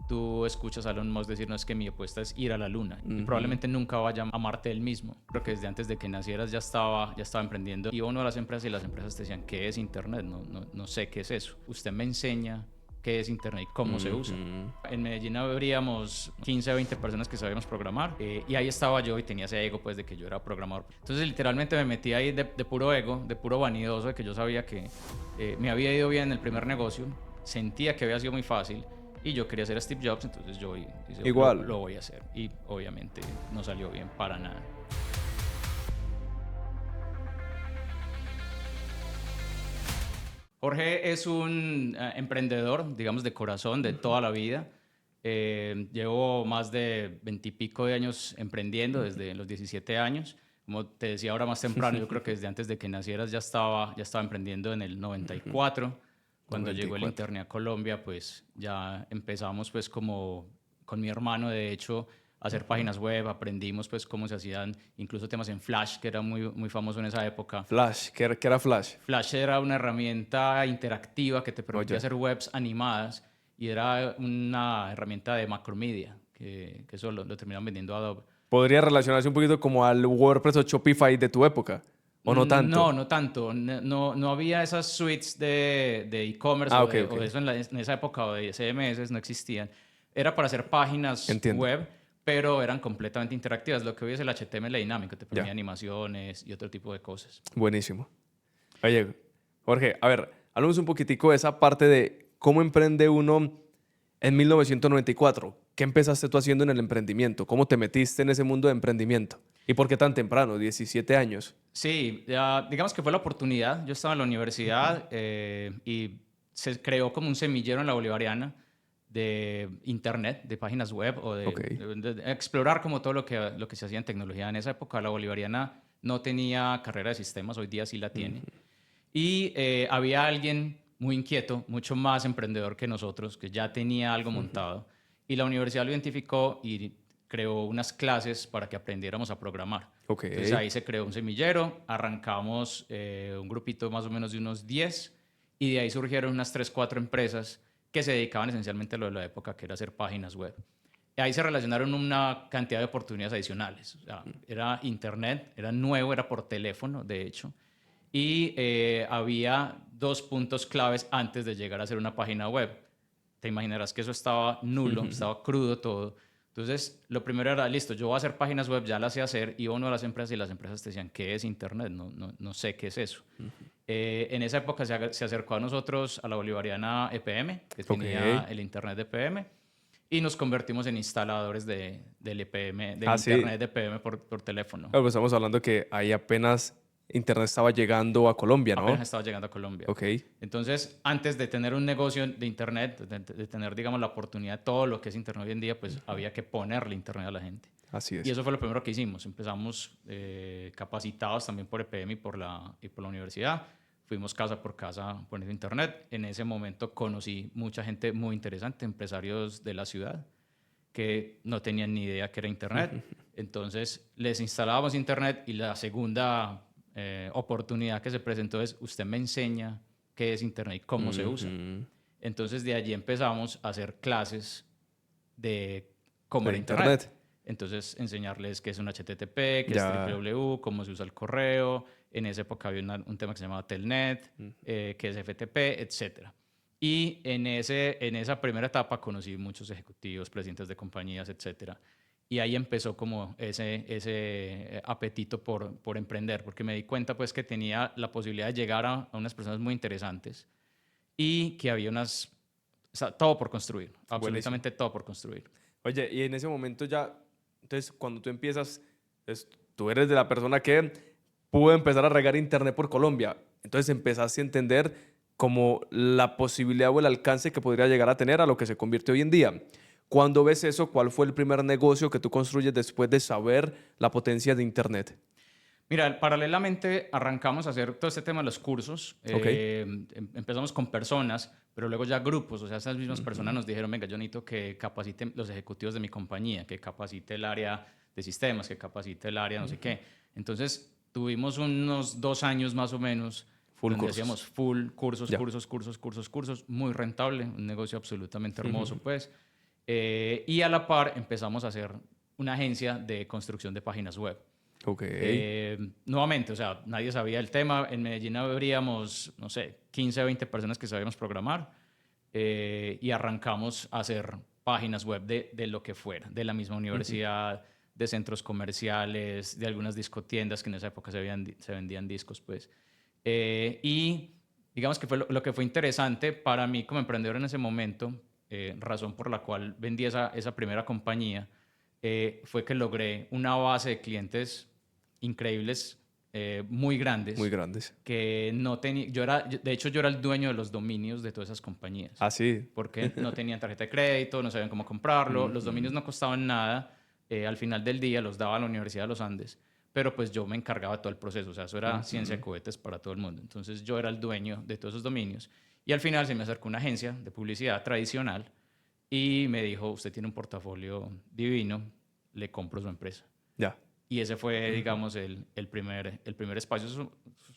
tú escuchas a Elon Musk decir, no, es que mi apuesta es ir a la luna. Y probablemente nunca vaya a Marte él mismo. Creo que desde antes de que nacieras ya estaba emprendiendo. Iba uno a las empresas y las empresas te decían, ¿qué es Internet? No sé qué es eso. Usted me enseña qué es Internet y cómo se usa. En Medellín habríamos 15 o 20 personas que sabíamos programar y ahí estaba yo y tenía ese ego pues de que yo era programador. Entonces literalmente me metí ahí de puro ego, de puro vanidoso, de que yo sabía que me había ido bien en el primer negocio, sentía que había sido muy fácil y yo quería ser Steve Jobs, entonces yo dije, Igual. lo voy a hacer. Y obviamente no salió bien para nada. Jorge es un emprendedor, digamos, de corazón, de toda la vida. Llevo más de 20 y pico de años emprendiendo, desde los 17 años. Como te decía ahora más temprano, yo creo que desde antes de que nacieras ya estaba emprendiendo en el 94. Cuando llegó el 94. Internet a Colombia, pues ya empezamos pues como con mi hermano, de hecho, a hacer páginas web, aprendimos pues cómo se hacían incluso temas en Flash, que era muy famoso en esa época. Flash, ¿qué era Flash? Flash era una herramienta interactiva que te permitía Oye. hacer webs animadas y era una herramienta de macromedia, que eso lo terminaron vendiendo Adobe. ¿Podría relacionarse un poquito como al WordPress o Shopify de tu época? ¿O no tanto? No tanto. No había esas suites de e-commerce Ah, o ok, ok. de eso en esa época, o de CMS, no existían. Era para hacer páginas Entiendo. web, pero eran completamente interactivas. Lo que hoy es el HTML dinámico, te permitía Ya. animaciones y otro tipo de cosas. Buenísimo. Oye, Jorge, a ver, hablamos un poquitico de esa parte de cómo emprende uno en 1994. ¿Qué empezaste tú haciendo en el emprendimiento? ¿Cómo te metiste en ese mundo de emprendimiento? ¿Y por qué tan temprano? 17 años. Sí, digamos que fue la oportunidad. Yo estaba en la universidad y se creó como un semillero en la Bolivariana de internet, de páginas web o Ok. de explorar como todo lo que se hacía en tecnología. En esa época la Bolivariana no tenía carrera de sistemas, hoy día sí la tiene. Y había alguien muy inquieto, mucho más emprendedor que nosotros, que ya tenía algo montado. Y la universidad lo identificó y creó unas clases para que aprendiéramos a programar. Ok. Entonces ahí se creó un semillero, arrancamos un grupito más o menos de unos 10 y de ahí surgieron unas 3, 4 empresas que se dedicaban esencialmente a lo de la época, que era hacer páginas web. Y ahí se relacionaron una cantidad de oportunidades adicionales. O sea, era internet, era nuevo, era por teléfono, de hecho. Y había 2 puntos claves antes de llegar a hacer una página web. Te imaginarás que eso estaba nulo, estaba crudo todo. Entonces, lo primero era, listo, yo voy a hacer páginas web, ya las sé hacer, iba uno a las empresas y las empresas te decían, ¿qué es Internet? No sé qué es eso. En esa época se acercó a nosotros, a la bolivariana EPM, que Ok. tenía el Internet de EPM, y nos convertimos en instaladores del EPM, del Ah, sí. Internet de EPM por teléfono. Claro, pues estamos hablando que ahí apenas Internet estaba llegando a Colombia, Apenas ¿no? estaba llegando a Colombia. Ok. Entonces, antes de tener un negocio de Internet, de tener, digamos, la oportunidad de todo lo que es Internet hoy en día, pues había que ponerle Internet a la gente. Así Y es. eso fue lo primero que hicimos. Empezamos capacitados también por EPM y por la universidad. Fuimos casa por casa poniendo Internet. En ese momento conocí mucha gente muy interesante, empresarios de la ciudad, que no tenían ni idea que era Internet. Entonces, les instalábamos Internet y la segunda oportunidad que se presentó es, usted me enseña qué es Internet y cómo se usa. Entonces, de allí empezamos a hacer clases de cómo De era Internet. Internet. Entonces, enseñarles qué es un HTTP, qué es Ya. www, cómo se usa el correo. En esa época había un tema que se llamaba Telnet, qué es FTP, etcétera. Y en esa primera etapa conocí muchos ejecutivos, presidentes de compañías, etcétera. Y ahí empezó como ese apetito por emprender, porque me di cuenta pues que tenía la posibilidad de llegar a unas personas muy interesantes y que había o sea, todo por construir, Buenísimo. absolutamente todo por construir. Oye, y en ese momento ya, entonces cuando tú empiezas, entonces, tú eres de la persona que pudo empezar a regar Internet por Colombia. Entonces empezaste a entender como la posibilidad o el alcance que podría llegar a tener a lo que se convierte hoy en día. Cuando ves eso, ¿cuál fue el primer negocio que tú construyes después de saber la potencia de Internet? Mira, paralelamente arrancamos a hacer todo este tema de los cursos. Ok. Empezamos con personas, pero luego ya grupos. O sea, esas mismas personas nos dijeron, venga, yo necesito que capaciten los ejecutivos de mi compañía, que capacite el área de sistemas, que capacite el área no sé qué. Entonces, tuvimos unos 2 años más o menos Full donde cursos. hacíamos full Ya. cursos, muy rentable, un negocio absolutamente hermoso, pues. Y a la par empezamos a hacer una agencia de construcción de páginas web. Ok. Nuevamente, o sea, nadie sabía el tema. En Medellín habríamos, no sé, 15 o 20 personas que sabíamos programar y arrancamos a hacer páginas web de lo que fuera, de la misma universidad, de centros comerciales, de algunas discotiendas que en esa época se vendían discos, pues. Y digamos que fue lo que fue interesante para mí como emprendedor en ese momento, razón por la cual vendí esa primera compañía, fue que logré una base de clientes increíbles, muy grandes, Muy grandes. que no tenía, de hecho yo era el dueño de los dominios de todas esas compañías, Ah, sí. porque no tenían tarjeta de crédito, no sabían cómo comprarlo, los dominios no costaban nada, al final del día los daba la Universidad de los Andes, pero pues yo me encargaba de todo el proceso, o sea, eso era ciencia de cohetes para todo el mundo, entonces yo era el dueño de todos esos dominios, y al final se me acercó una agencia de publicidad tradicional y me dijo, usted tiene un portafolio divino, le compro su empresa. Ya. Y ese fue, digamos, el primer espacio. Eso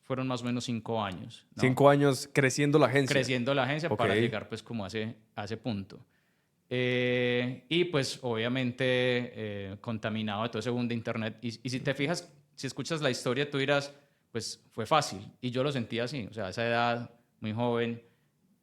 fueron más o menos 5 años, ¿no? 5 años creciendo la agencia. Creciendo la agencia Ok. para llegar pues como a ese punto. Y pues obviamente contaminado de todo ese boom de internet. Y si te fijas, si escuchas la historia, tú dirás, pues fue fácil. Y yo lo sentía así. O sea, a esa edad, muy joven,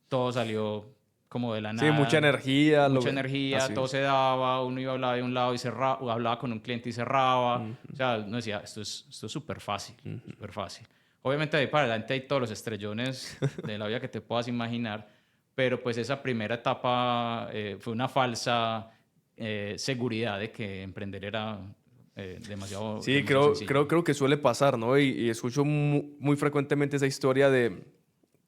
todo salió como de la Sí, nada. mucha energía. Mucha energía, Así todo es. se daba, uno iba a hablar de un lado y cerraba, o hablaba con un cliente y cerraba. O sea, uno decía, esto es súper fácil, súper fácil. Obviamente de ahí para adelante hay todos los estrellones de la vida que te puedas imaginar, pero pues esa primera etapa fue una falsa seguridad de que emprender era demasiado Sí, sencillo. creo que suele pasar, ¿no? Y escucho muy frecuentemente esa historia de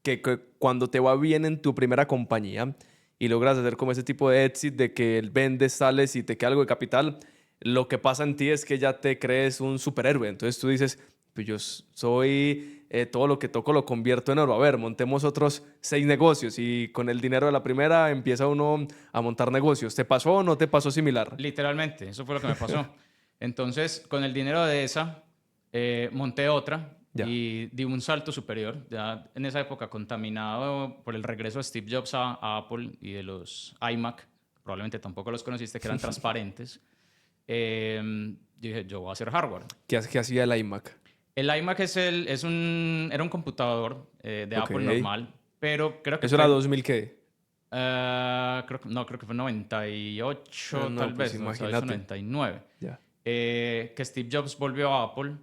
que cuando te va bien en tu primera compañía y logras hacer como ese tipo de exit de que vendes, sales y te queda algo de capital, lo que pasa en ti es que ya te crees un superhéroe. Entonces tú dices, pues yo soy, todo lo que toco lo convierto en oro. A ver, montemos otros 6 negocios y con el dinero de la primera empieza uno a montar negocios. ¿Te pasó o no te pasó similar? Literalmente, eso fue lo que me pasó. Entonces, con el dinero de esa, monté otra Ya. y di un salto superior. Ya en esa época, contaminado por el regreso de Steve Jobs a Apple y de los iMac, probablemente tampoco los conociste, que eran transparentes. Dije, yo voy a hacer hardware. ¿Qué hacía el iMac? El iMac era un computador de Ok. Apple normal, pero creo que ¿Eso era fue 2000 qué? creo que fue 98, No, tal pues vez, no, eso imagínate. 99. Ya. Que Steve Jobs volvió a Apple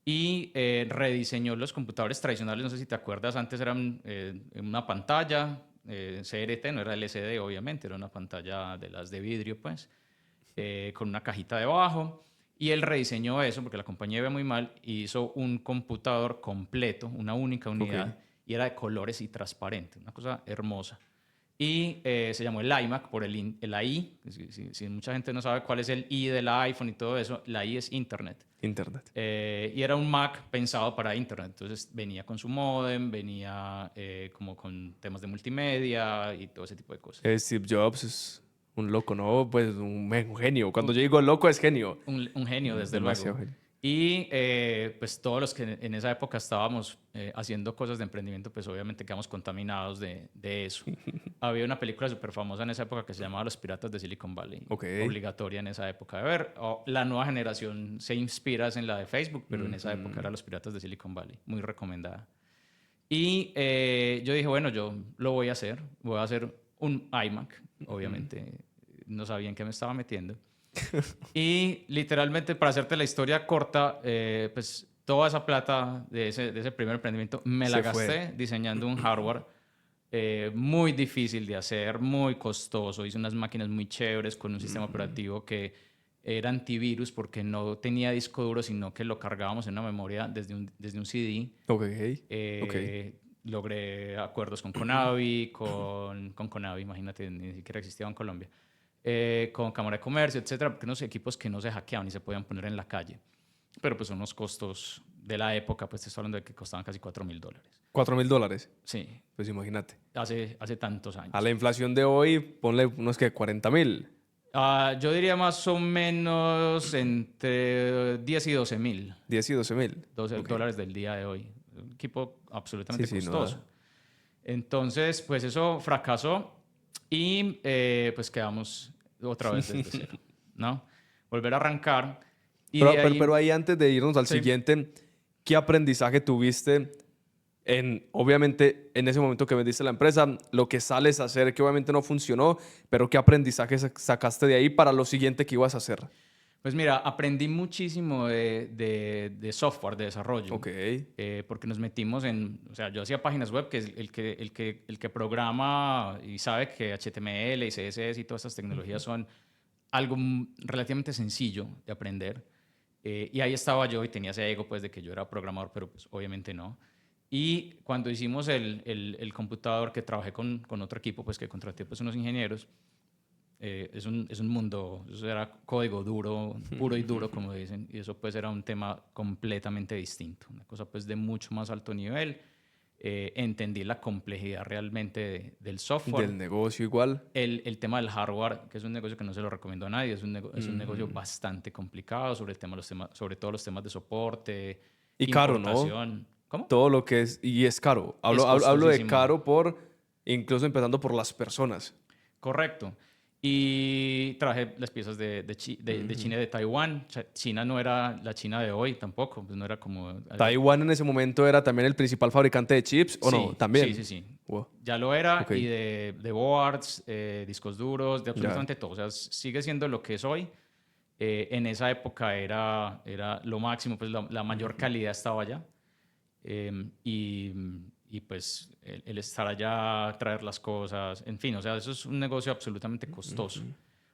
y rediseñó los computadores tradicionales. No sé si te acuerdas, antes eran una pantalla CRT, no era LCD, obviamente, era una pantalla de las de vidrio, pues, con una cajita debajo. Y él rediseñó eso porque la compañía iba muy mal y hizo un computador completo, una única Ok. unidad, y era de colores y transparente, una cosa hermosa. Y se llamó el iMac por el I. Si mucha gente no sabe cuál es el I del iPhone y todo eso, la I es Internet. Internet. Y era un Mac pensado para Internet. Entonces venía con su modem, venía como con temas de multimedia y todo ese tipo de cosas. Steve Jobs es un loco, ¿no? Pues un genio. Cuando yo digo loco es genio. Un genio, desde Demasiado luego. genio. Y pues todos los que en esa época estábamos haciendo cosas de emprendimiento, pues obviamente quedamos contaminados de eso. Había una película súper famosa en esa época que se llamaba Los Piratas de Silicon Valley. Ok. Obligatoria en esa época de ver. La nueva generación se inspira en la de Facebook, pero en esa época era Los Piratas de Silicon Valley. Muy recomendada. Y yo dije, bueno, yo lo voy a hacer. Voy a hacer un iMac. Obviamente no sabía en qué me estaba metiendo. Y literalmente, para hacerte la historia corta, pues toda esa plata de ese primer emprendimiento me la Se fue. gasté diseñando un hardware muy difícil de hacer, muy costoso. Hice unas máquinas muy chéveres con un sistema operativo que era antivirus porque no tenía disco duro, sino que lo cargábamos en una memoria desde un CD. Ok. Logré acuerdos con Conavi, con Conavi, imagínate, ni siquiera existía en Colombia, con Cámara de Comercio, etcétera, porque unos equipos que no se hackeaban y se podían poner en la calle. Pero pues son unos costos de la época, pues te estoy hablando de que costaban casi $4.000. $4.000. Sí, Pues imagínate. hace tantos años. A la inflación de hoy, ponle unos que 40.000. Yo diría más o menos entre 10 y 12.000 10 y 12.000. Ok. dólares del día de hoy. Un equipo absolutamente Sí, sí, no costoso. da. Entonces, pues eso fracasó y pues quedamos, otra vez desde cero, ¿no? Volver a arrancar. Y Pero, de ahí, pero ahí antes de irnos al Sí. siguiente, ¿qué aprendizaje tuviste obviamente, en ese momento que vendiste la empresa, lo que sales a hacer, que obviamente no funcionó, pero qué aprendizaje sacaste de ahí para lo siguiente que ibas a hacer? pues mira, aprendí muchísimo de software, de desarrollo. Ok. Porque nos metimos en, o sea, yo hacía páginas web, que es el que programa y sabe que HTML y CSS y todas estas tecnologías son algo relativamente sencillo de aprender. Y ahí estaba yo y tenía ese ego pues de que yo era programador, pero pues obviamente no. Y cuando hicimos el computador, que trabajé con otro equipo, pues que contraté pues unos ingenieros, es un mundo, eso era código duro, puro y duro, como dicen, y eso pues era un tema completamente distinto, una cosa pues de mucho más alto nivel. Entendí la complejidad realmente del software, Del negocio igual. el tema del hardware, que es un negocio que no se lo recomiendo a nadie, es un negocio bastante complicado, sobre todo los temas de soporte, Y caro, ¿no? importación. ¿Cómo? Todo lo que es, y es caro. Es Hablo de costosísimo. caro por, incluso empezando por las personas. Correcto. Y traje las piezas de China y de Taiwán. China no era la China de hoy tampoco, pues no era como... Taiwán en ese momento era también el principal fabricante de chips, ¿o no? Sí, También. sí, sí, sí. Wow. Ya lo era, Ok. y de boards, discos duros, de Ya. absolutamente todo. O sea, sigue siendo lo que es hoy. En esa época era lo máximo, pues la mayor calidad estaba allá. Y pues el estar allá, traer las cosas, en fin, o sea, eso es un negocio absolutamente costoso.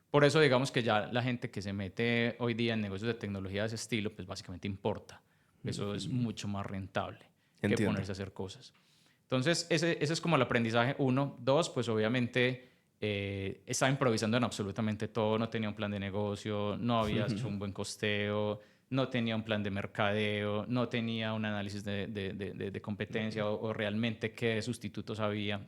Por eso digamos que ya la gente que se mete hoy día en negocios de tecnología de ese estilo, pues básicamente importa. Eso es mucho más rentable que Entiendo. ponerse a hacer cosas. Entonces, ese es como el aprendizaje uno. Dos, pues obviamente estaba improvisando en absolutamente todo, no tenía un plan de negocio, no había hecho un buen costeo, no tenía un plan de mercadeo, no tenía un análisis de competencia o realmente qué sustitutos había.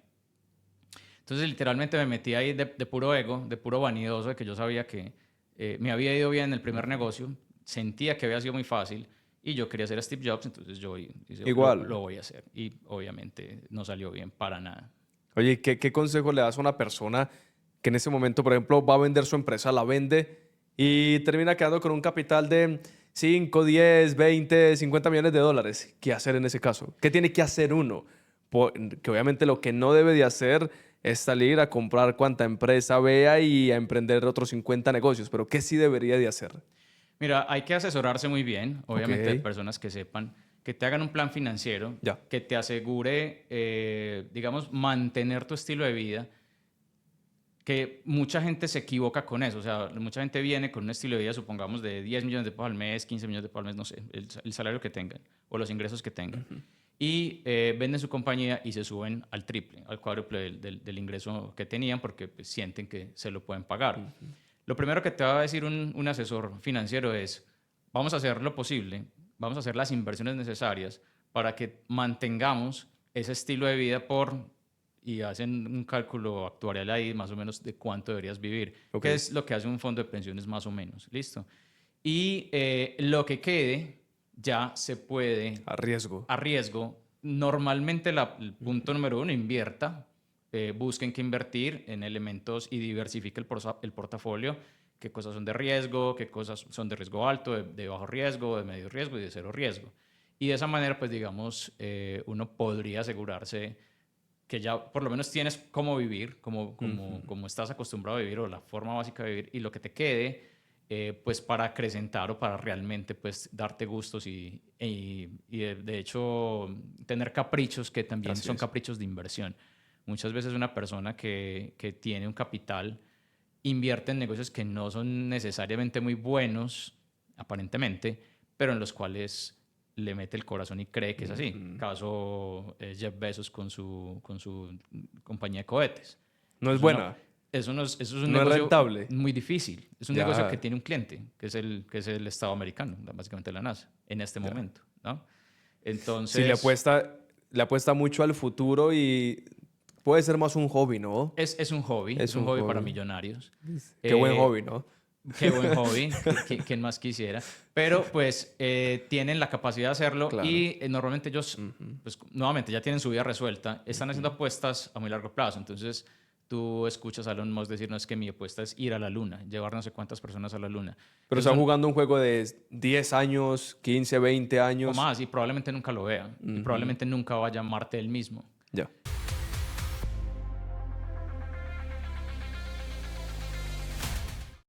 Entonces, literalmente me metí ahí de puro ego, de puro vanidoso, de que yo sabía que me había ido bien en el primer negocio, sentía que había sido muy fácil y yo quería ser Steve Jobs, entonces yo dije, lo Igual. voy a hacer. Y obviamente no salió bien para nada. Oye, ¿qué consejo le das a una persona que en ese momento, por ejemplo, va a vender su empresa, la vende y termina quedando con un capital de 5, 10, 20, 50 millones de dólares? ¿Qué hacer en ese caso? ¿Qué tiene que hacer uno? Que obviamente lo que no debe de hacer es salir a comprar cuanta empresa vea y a emprender otros 50 negocios, pero ¿qué sí debería de hacer? Mira, hay que asesorarse muy bien, Ok, obviamente, de personas que sepan, que te hagan un plan financiero, ya. que te asegure, digamos, mantener tu estilo de vida, que mucha gente se equivoca con eso. O sea, mucha gente viene con un estilo de vida, supongamos, de 10 millones de pesos al mes, 15 millones de pesos al mes, no sé, el salario que tengan o los ingresos que tengan. Y venden su compañía y se suben al triple, al cuádruple del ingreso que tenían, porque pues, sienten que se lo pueden pagar. Lo primero que te va a decir un asesor financiero es, vamos a hacer lo posible, vamos a hacer las inversiones necesarias para que mantengamos ese estilo de vida y hacen un cálculo actuarial ahí más o menos de cuánto deberías vivir, Ok. que es lo que hace un fondo de pensiones más o menos, ¿listo? Y lo que quede ya se puede A riesgo. a riesgo. Normalmente el punto número uno, invierta, busquen que invertir en elementos y diversifique el portafolio, qué cosas son de riesgo, qué cosas son de riesgo alto, de bajo riesgo, de medio riesgo y de cero riesgo. Y de esa manera, pues digamos, uno podría asegurarse que ya por lo menos tienes cómo vivir, como estás acostumbrado a vivir o la forma básica de vivir, y lo que te quede, pues para acrecentar o para realmente pues darte gustos y de hecho tener caprichos que también Así son es. caprichos de inversión. Muchas veces una persona que tiene un capital invierte en negocios que no son necesariamente muy buenos, aparentemente, pero en los cuales le mete el corazón y cree que es así. Caso Jeff Bezos con su compañía de cohetes. No es Es una- buena. eso es un No es negocio rentable. muy difícil. Es un negocio que Ya. tiene un cliente, que es el Estado americano, básicamente la NASA, en este momento, ¿no? Sí, Entonces, le apuesta mucho al futuro y puede ser más un hobby, ¿no? es un hobby, es Es un un hobby para hobby. millonarios. Qué buen Eh, hobby, ¿no? Qué buen hobby, ¿quién más quisiera? Pero pues tienen la capacidad de hacerlo Claro. y normalmente ellos, pues nuevamente ya tienen su vida resuelta, están haciendo apuestas a muy largo plazo. Entonces tú escuchas a Elon Musk decir, no, es que mi apuesta es ir a la luna, llevar no sé cuántas personas a la luna. Pero Eso están jugando un juego de 10 años, 15, 20 o años. más, y probablemente nunca lo vea. Y probablemente nunca vaya a Marte él mismo. Ya.